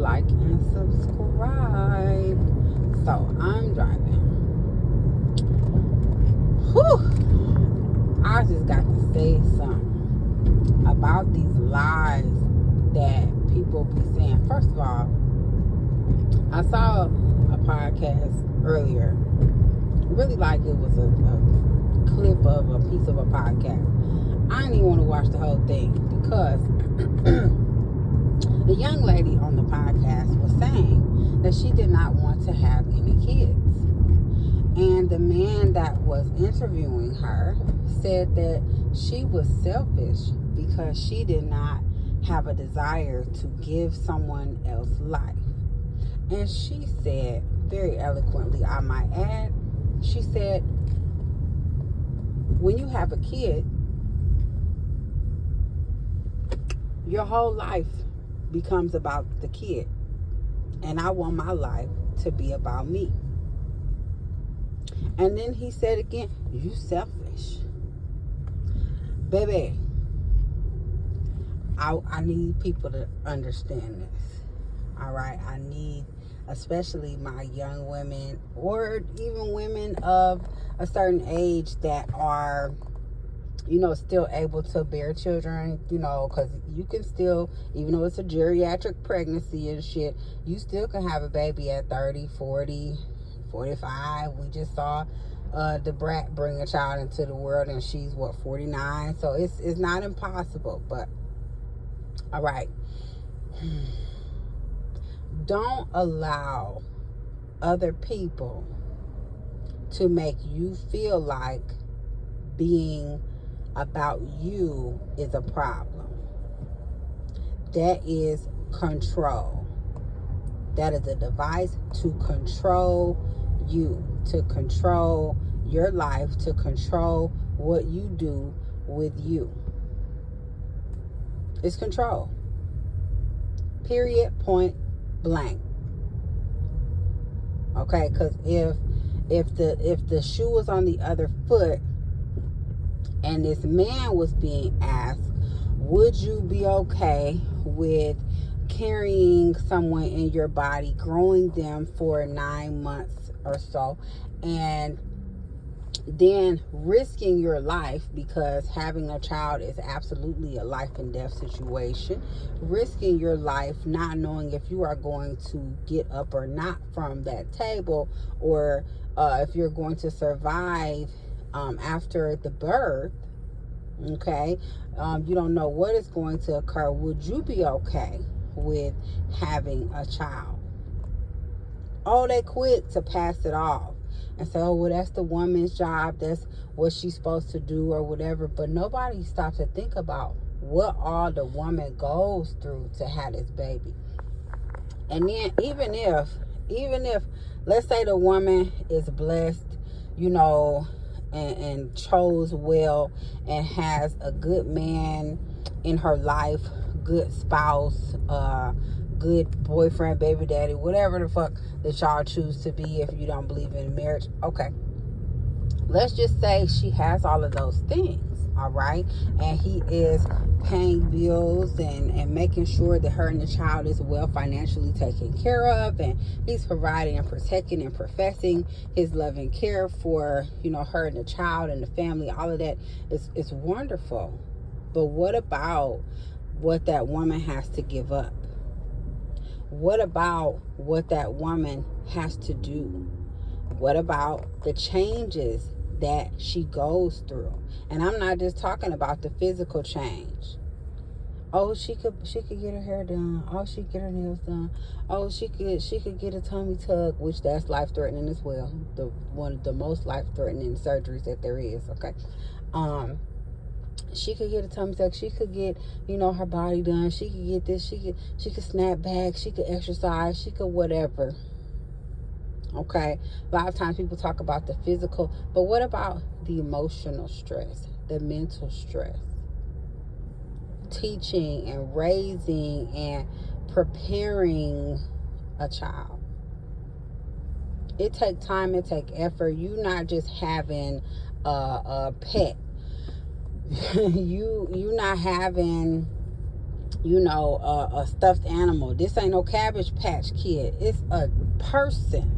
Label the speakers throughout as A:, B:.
A: like, and subscribe. So I'm driving. Whew. I just got to say something about these lies that people be saying. First of all, I saw a podcast earlier. Really like it was a clip of a piece of a podcast. I didn't even want to watch the whole thing because the young lady on the podcast was saying that she did not want to have any kids. And the man that was interviewing her said that she was selfish because she did not have a desire to give someone else life. And she said, very eloquently, I might add, she said, when you have a kid, your whole life becomes about the kid. And I want my life to be about me. And then he said again, you selfish. Baby, I need people to understand this. All right? I need, especially my young women, or even women of a certain age that are, still able to bear children, because you can still, even though it's a geriatric pregnancy and shit, you still can have a baby at 30, 40, 45. We just saw the brat bring a child into the world, and she's 49. So it's not impossible. But all right, don't allow other people to make you feel like being about you is a problem. That is control. That is a device to control you, to control your life, to control what you do with you. It's control. Period, point blank. Okay, because if the shoe was on the other foot and this man was being asked, would you be okay with carrying someone in your body, growing them for 9 months or so, and then risking your life, because having a child is absolutely a life and death situation, risking your life not knowing if you are going to get up or not from that table, or if you're going to survive after the birth. Okay, you don't know what is going to occur. Would you be okay with having a child? Oh, they quick to pass it off and say, oh, well, that's the woman's job, that's what she's supposed to do, or whatever. But nobody stops to think about what all the woman goes through to have this baby. And then even if let's say the woman is blessed, and chose well, and has a good man in her life, good spouse, good boyfriend, baby daddy, whatever the fuck that y'all choose to be if you don't believe in marriage. Okay, let's just say she has all of those things, all right? And he is paying bills and making sure that her and the child is well financially taken care of, and he's providing and protecting and professing his love and care for, her and the child and the family. All of that is wonderful. But what about what that woman has to give up? What about what that woman has to do? What about the changes that she goes through? And I'm not just talking about the physical change. Oh, she could get her hair done. Oh, she could get her nails done. Oh, she could get a tummy tuck, which that's life-threatening as well. One of the most life-threatening surgeries that there is. Okay, she could get a tummy tuck. She could get, her body done. She could get this. She could snap back. She could exercise. She could whatever. Okay, a lot of times people talk about the physical, but what about the emotional stress, the mental stress? Teaching and raising and preparing a child. It takes time, it takes effort. You're not just having a pet. You're not having a stuffed animal. This ain't no Cabbage Patch Kid. It's a person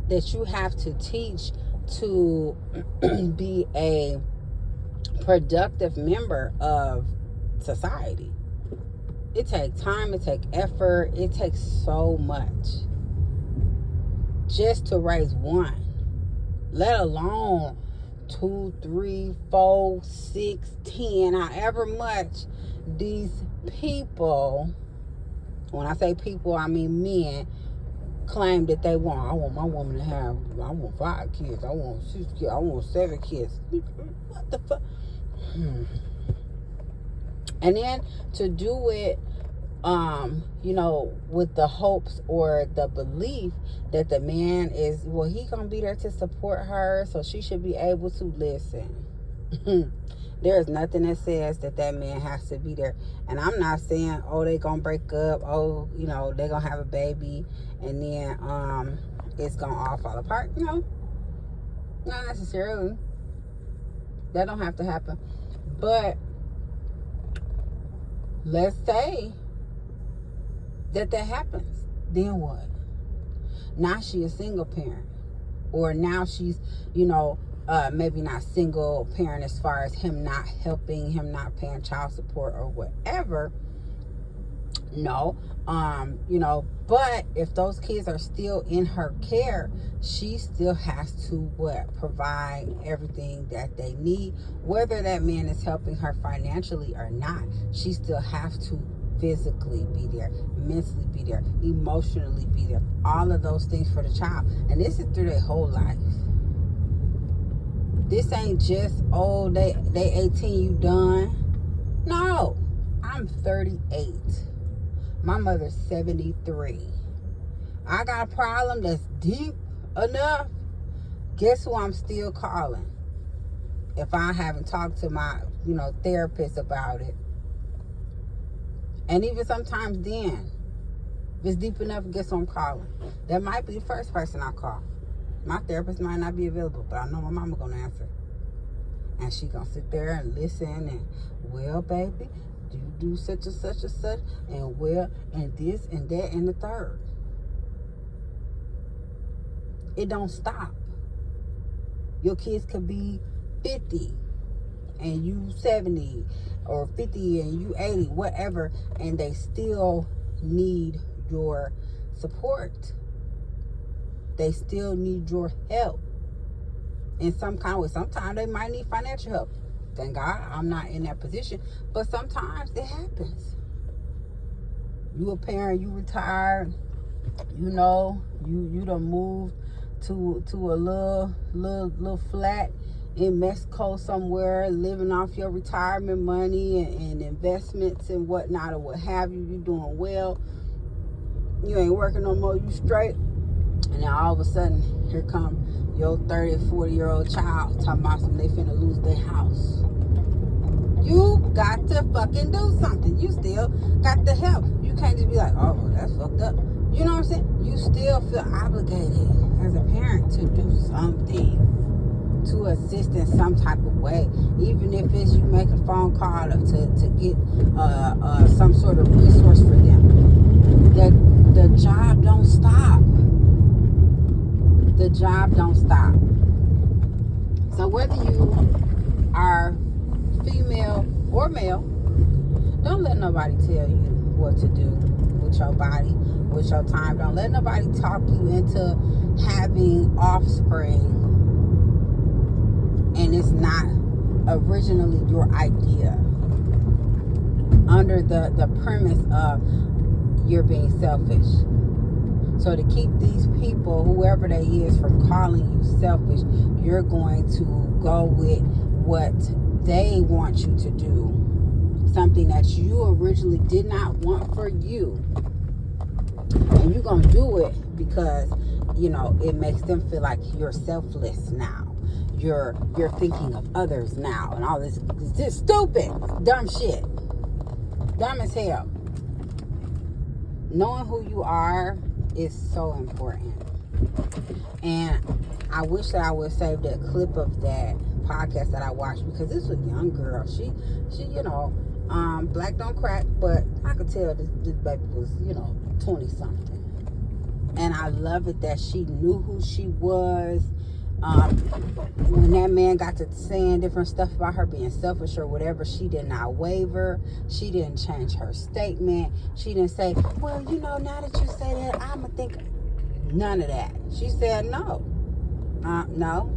A: that you have to teach to be a productive member of society. It takes time, it takes effort, it takes so much just to raise one, let alone 2, 3, 4, 6, 10, however much these people, when I say people, I mean men, claim that they want. I want my woman to have, I want 5 kids, I want 6 kids, I want 7 kids. What the fuck? And then to do it, with the hopes or the belief that the man is, well, he gonna be there to support her, so she should be able to listen. There is nothing that says that man has to be there. And I'm not saying, oh, they gonna break up, oh, they gonna have a baby, and then it's gonna all fall apart. Not necessarily. That don't have to happen. But let's say that happens. Then what? Now she a single parent. Or now she's, maybe not single parent as far as him not helping, him not paying child support or whatever. No. But if those kids are still in her care, she still has to provide everything that they need, whether that man is helping her financially or not. She still has to physically be there, mentally be there, emotionally be there, all of those things for the child. And this is through their whole life. This ain't just, oh, they 18, you done. No, I'm 38. My mother's 73. I got a problem that's deep enough. Guess who I'm still calling? If I haven't talked to my, therapist about it. And even sometimes then, if it's deep enough, guess who I'm calling? That might be the first person I call. My therapist might not be available, but I know my mama gonna answer. And she gonna sit there and listen and, well, baby, you do such and such and such, and well, and this and that and the third. It don't stop. Your kids could be 50 and you 70, or 50 and you 80, whatever, and they still need your support. They still need your help in some kind of way. Sometimes they might need financial help. Thank God I'm not in that position, but sometimes it happens. You a parent, you retired, you done moved to a little flat in Mexico somewhere, living off your retirement money and investments and whatnot or what have you. You doing well. You ain't working no more. You straight. And then all of a sudden, here come your 30, 40-year-old child talking about something, they finna lose their house. You got to fucking do something. You still got to help. You can't just be like, oh, that's fucked up. You know what I'm saying? You still feel obligated as a parent to do something, to assist in some type of way. Even if it's you make a phone call to get some sort of resource for them. The job don't stop. The job don't stop. So whether you are female or male, don't let nobody tell you what to do with your body, with your time. Don't let nobody talk you into having offspring and it's not originally your idea, under the premise of you're being selfish. So to keep these people, whoever they is, from calling you selfish, you're going to go with what they want you to do. Something that you originally did not want for you. And you're going to do it because, it makes them feel like you're selfless now. You're thinking of others now. And all this stupid, dumb shit. Dumb as hell. Knowing who you are is so important. And I wish that I would save that clip of that podcast that I watched, because this was a young girl. She Black don't crack, but I could tell this baby was, 20 something. And I love it that she knew who she was. When that man got to saying different stuff about her being selfish or whatever, she did not waver. She didn't change her statement. She didn't say, well, now that you say that, I'ma think. None of that. She said no. No.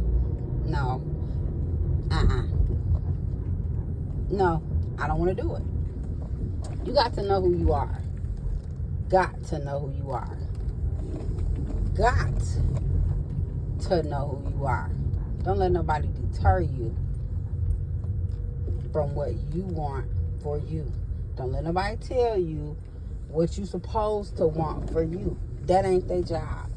A: No, I don't want to do it. You got to know who you are. Got to know who you are. Got to know who you are. Don't let nobody deter you from what you want for you. Don't let nobody tell you what you supposed to want for you. That ain't their job.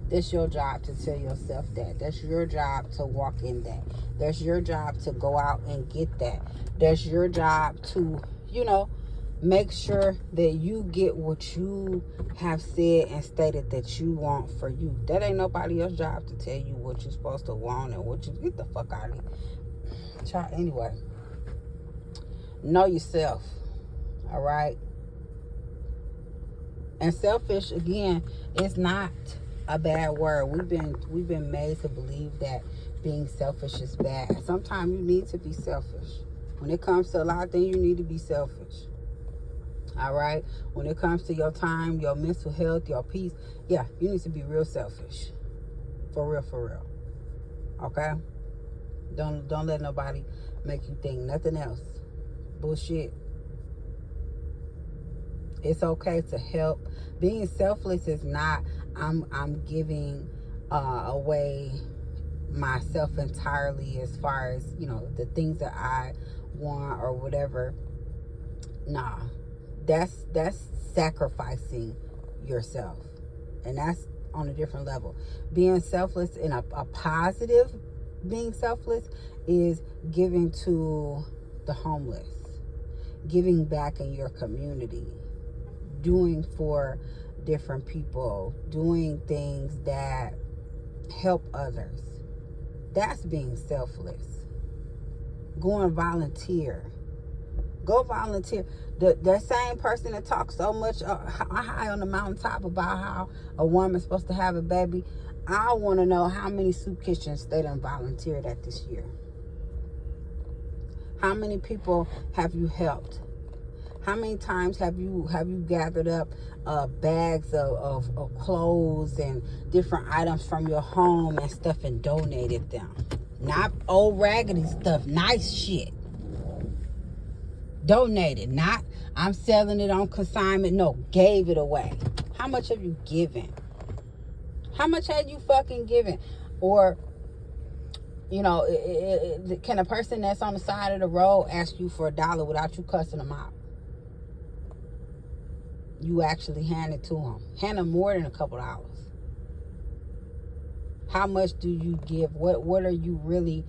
A: That's your job to tell yourself that. That's your job to walk in that. That's your job to go out and get that. That's your job to, make sure that you get what you have said and stated that you want for you. That ain't nobody else's job to tell you what you're supposed to want and what you get the fuck out of here. Child, anyway. Know yourself. All right? And selfish, again, is not a bad word. We've been made to believe that being selfish is bad. Sometimes you need to be selfish. When it comes to a lot of things, you need to be selfish. All right? When it comes to your time, your mental health, your peace, yeah, you need to be real selfish. For real. Okay? Don't let nobody make you think nothing else. Bullshit. It's okay to help. Being selfless is not I'm giving away myself entirely as far as, the things that I want or whatever. Nah. That's sacrificing yourself. And that's on a different level. Being selfless in a positive being selfless is giving to the homeless, giving back in your community, doing for different people, doing things that help others. That's being selfless. Go and volunteer. Go volunteer. The same person that talks so much high on the mountaintop about how a woman's supposed to have a baby, I want to know how many soup kitchens they done volunteered at this year. How many people have you helped? How many times have you gathered up bags of clothes and different items from your home and stuff and donated them? Not old raggedy stuff, nice shit. Donated, not I'm selling it on consignment. No, gave it away. How much have you given? How much have you fucking given? Or, can a person that's on the side of the road ask you for $1 without you cussing them out? You actually hand it to them. Hand them more than a couple dollars. How much do you give? What are you really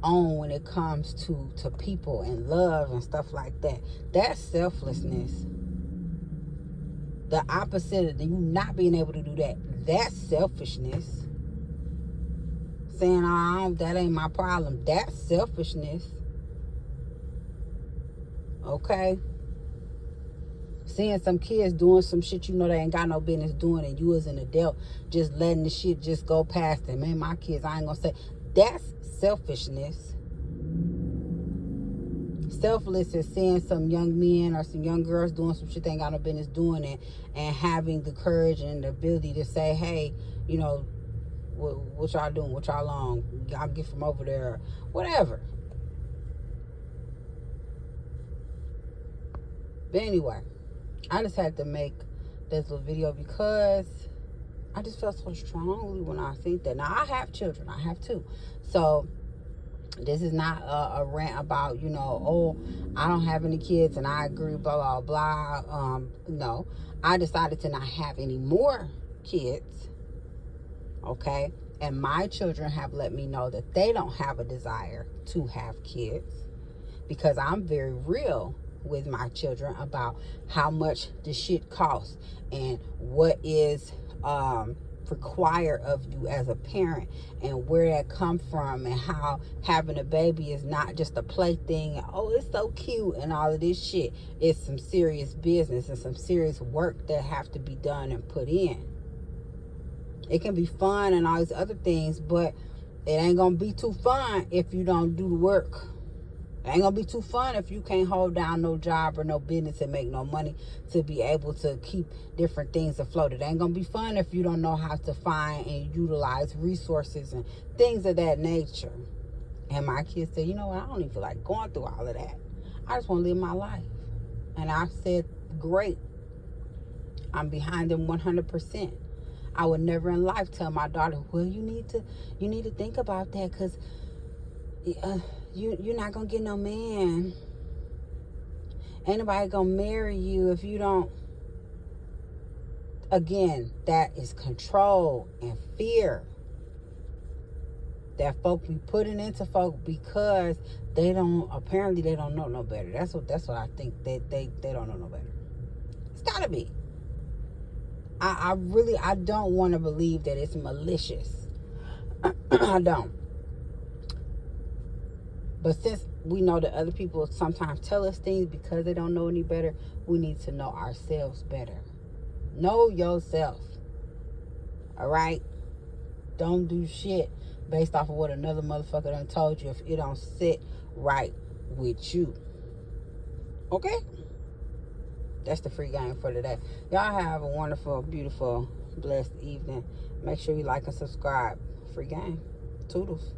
A: on when it comes to people and love and stuff like that? That's selflessness. The opposite of you not being able to do that, that's selfishness. Saying, that ain't my problem, that's selfishness. Okay? Seeing some kids doing some shit they ain't got no business doing, and you as an adult just letting the shit just go past them. Man, my kids, I ain't gonna say. That's selfishness. Selfless is seeing some young men or some young girls doing some shit they ain't got no business doing, and having the courage and the ability to say, hey, what y'all doing? What y'all on? Y'all get from over there. Whatever. But anyway, I just had to make this little video because I just felt so strongly when I think that. Now, I have children. I have two. So, this is not a rant about, I don't have any kids and I agree, blah, blah, blah. No. I decided to not have any more kids. Okay? And my children have let me know that they don't have a desire to have kids. Because I'm very real with my children about how much the shit costs and what is require of you as a parent, and where that come from, and how having a baby is not just a plaything. Oh, it's so cute and all of this shit. It's some serious business and some serious work that have to be done and put in. It can be fun and all these other things, but it ain't gonna be too fun if you don't do the work. It ain't gonna be too fun if you can't hold down no job or no business and make no money to be able to keep different things afloat. It ain't gonna be fun if you don't know how to find and utilize resources and things of that nature. And my kids said, you know what, I don't even feel like going through all of that. I just want to live my life. And I said, great. I'm behind them 100%. I would never in life tell my daughter, well, you need to think about that, because you're not gonna get no man. Ain't nobody gonna marry you if you don't. Again, that is control and fear that folk be putting into folk because they don't know no better. That's what I think. They don't know no better. It's gotta be. I don't want to believe that it's malicious. I don't. But since we know that other people sometimes tell us things because they don't know any better, we need to know ourselves better. Know yourself. All right? Don't do shit based off of what another motherfucker done told you if it don't sit right with you. Okay? That's the free game for today. Y'all have a wonderful, beautiful, blessed evening. Make sure you like and subscribe. Free game. Toodles.